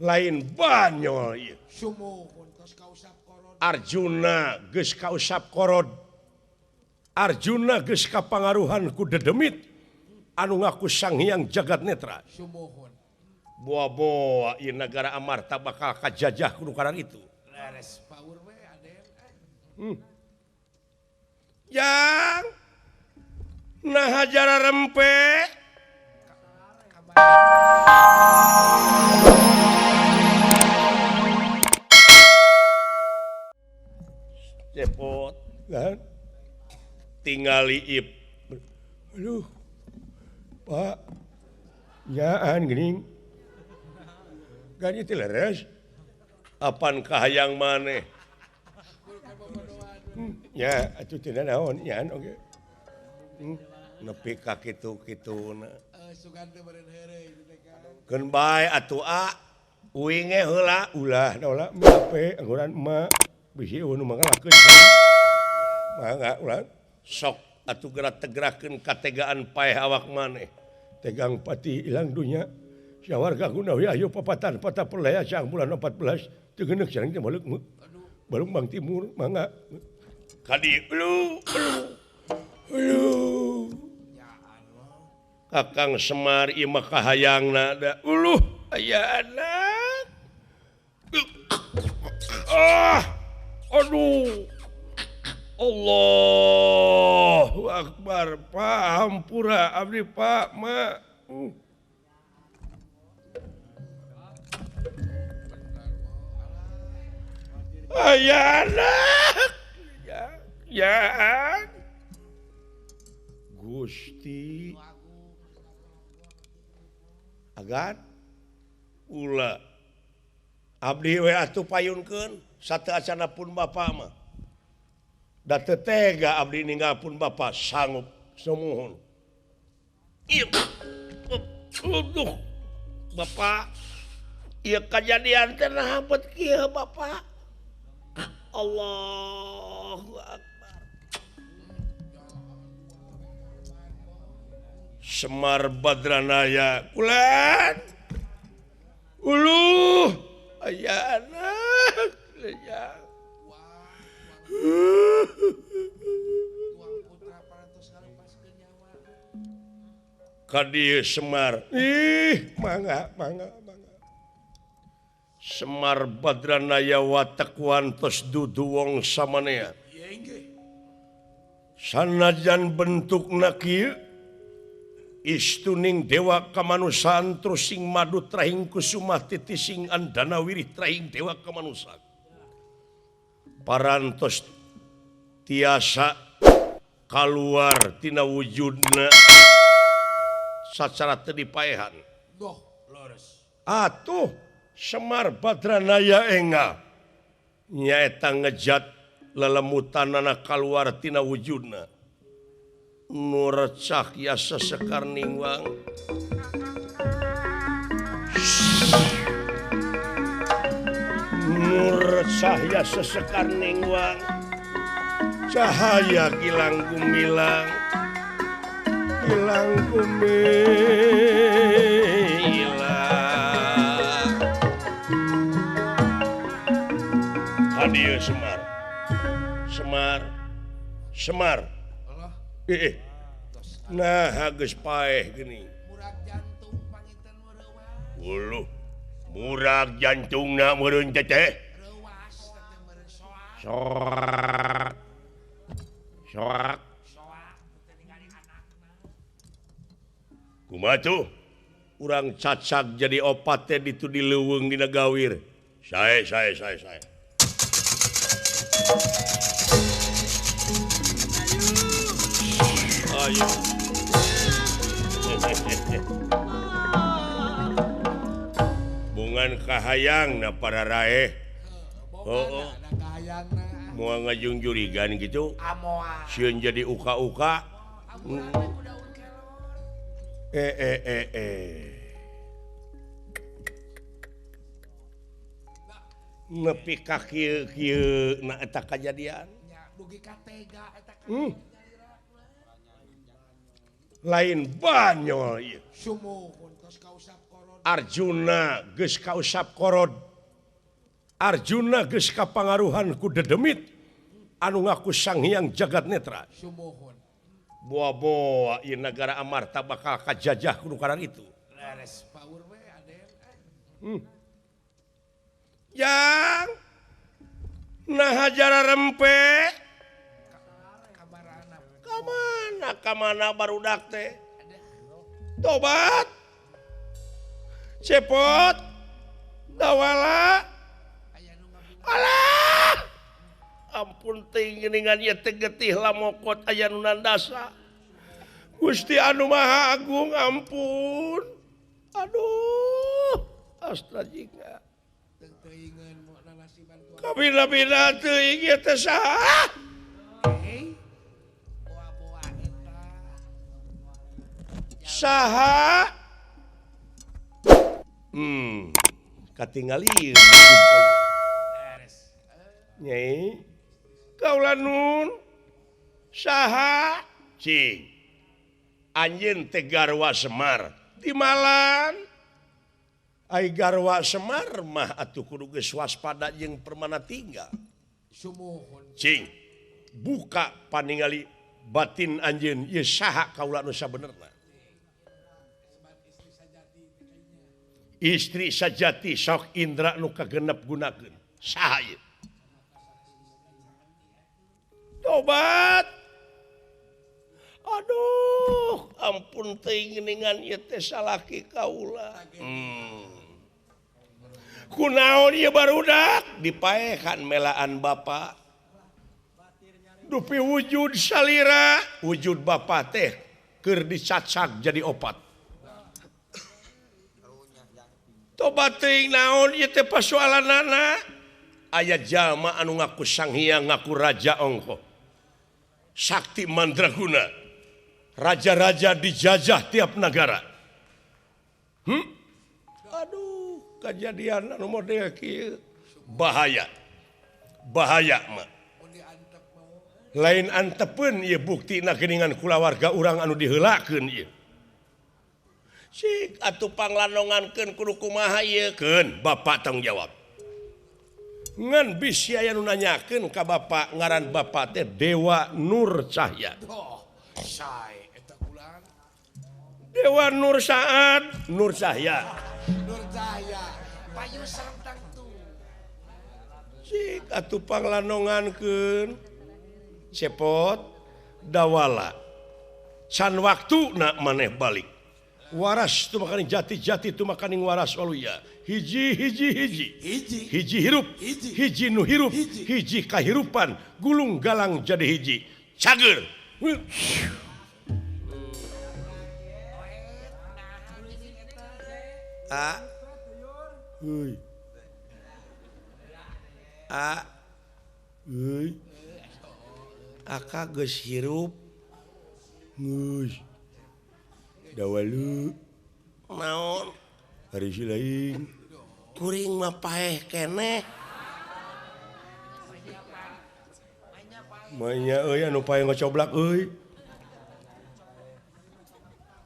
lain banyol ieu. Arjuna geus kausap korod. Arjuna geus kapangaruhan ku dedemit anu ngaku Sang Hyang Jagat Netra. Boa-boa ieu negara Amarta bakal kajajah ku nukaran itu. Yang nah hajara rempe cepot kan tingali ip aduh Pak nyaan geuning gani teh leres apan kahayang maneh ya atuh teh naon nyaan oge nepi ka kitu-kituna keun bae atuh uing heula ulah ulah mape angguran emak bisi nu mangalakeun mangga ulah sok atuh gerak-tegerakeun kategaan paeh awak maneh tegang pati ilang dunya sawarga gunawi ayo papatan patah perlaya sang bulan 14 teu geuneuk sareng teh balik balung Bang Timur mangga kadi elu Kakang Semar ieu mah kahayangna da uluh aya anak aduh Allahu Akbar Pak hampura abdi Pak ma aya anak ya Gusti agan ulah abdi we atuh payunkeun sateu acana pun bapa mah da teu tega abdi ninggalkeun bapa sanggup samuhun ieu aduh bapa ieu kajadian teh naha bet kieu bapa Allahu Akbar Semar Badranaya kulan uluh aya anak ya kadieu Semar mangga Semar Badranaya watak wantos dudu wong samanea sanajan bentukna kieu istuning dewa kamanusaan terus sing madu trahing kusumah titi sing andana wirih trahing dewa kamanusaan parantos tiasa kaluar tina wujudna sacara teu dipaehan atuh Semar Badranaya enga nyaeta ngejat lelemutanana kaluar tina wujudna nur cahya sesekar ningwang nur cahya sesekar ningwang cahaya gilang gumilang hadieu Semar nah geus paeh geuning uluh murag jantungna meureun teteh sorak kumaha tuh urang cacak jadi opat teh ditu dileuweung dina gawir sae ayo bungan kahayang na para raeh mau ngajung jurigan gitu sieun jadi uka-uka nepi ka kieu na eta kajadian dugi ka tega eta lain banyol ieu. Arjuna geus kausap korod. Arjuna geus kapangaruhan ku dedemit anu ngaku Sang Hyang Jagat Netra. Boa-boa ieu negara Amarta bakal kajajah ku nukaran itu. Yang nah hajara rempe kamana barudak teh tobat cepot dawala alah ampun ting geuningan ieu teh getih lamokot aya nu nandasa Gusti anu Maha Agung ampun aduh astaga kabina-bina teuing ieu teh saha saha katingali Nyai kaula nun saha cing anjeun teh garwa Semar di Malang ai garwa Semar mah atuh kudu geus waspada jeung permana tinggal cing buka paningali batin anjeun ieu saha kaula nu sabenerna istri sajati sok indra nu kagenep gunakeun saha ieu tobat aduh ampun teuing geuningan ieu teh salaki kaula kunaon ieu barudak dipaehan melaan bapa dupi wujud salira wujud bapa teh keur dicacak jadi opat tobat teuing naon ieu teh pasoalanana aya jalma anu ngaku Sang Hyang ngaku Raja Ongko Sakti Mandraguna raja-raja dijajah tiap negara aduh kejadian anu model kieu bahaya mah lain antepeun ieu buktina geuningan kulawarga urang anu diheulakeun ieu sik atuh panglanongankeun kudu kumaha ieu keun Bapak tanggung jawab ngan bisi aya nu nanyakeun ka Bapak ngaran Bapak teh Dewa Nur Cahya sae eta ulang Dewa Nur Saad Nur Cahya payu sareng tu sik atuh panglanongankeun cepot dawala can waktuna maneh balik waras tu makaning jati-jati tu makaning waras waluya hiji hirup hiji nu hirup hiji kahirupan gulung galang jadi hiji cager aka geus hirup geus dawalu naon hari silaing kuring mah paeh keneh manya euy anu paeh ngocoblak euy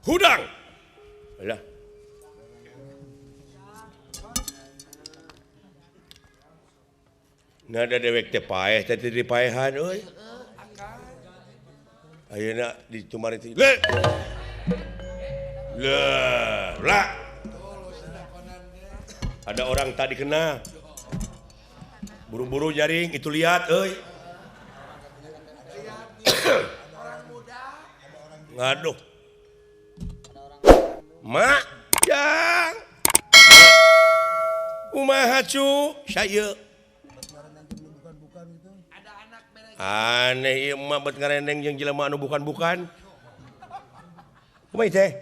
hudang alah nada dewek teh paeh teh dipaehan euy ayeuna ditumari teh lah ada orang tadi kena buru-buru jaring itu lihat ngaduh mak yang kumaha cu saya aneh ieu mah bet ngareneng jeung jelema anu bukan-bukan kumaha teh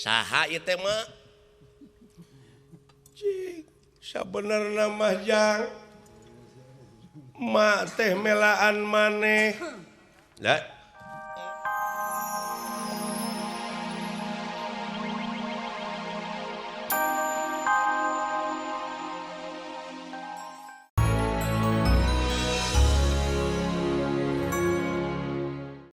saha ieu teh mah cing sabenerna mah jang mak teh melaan maneh da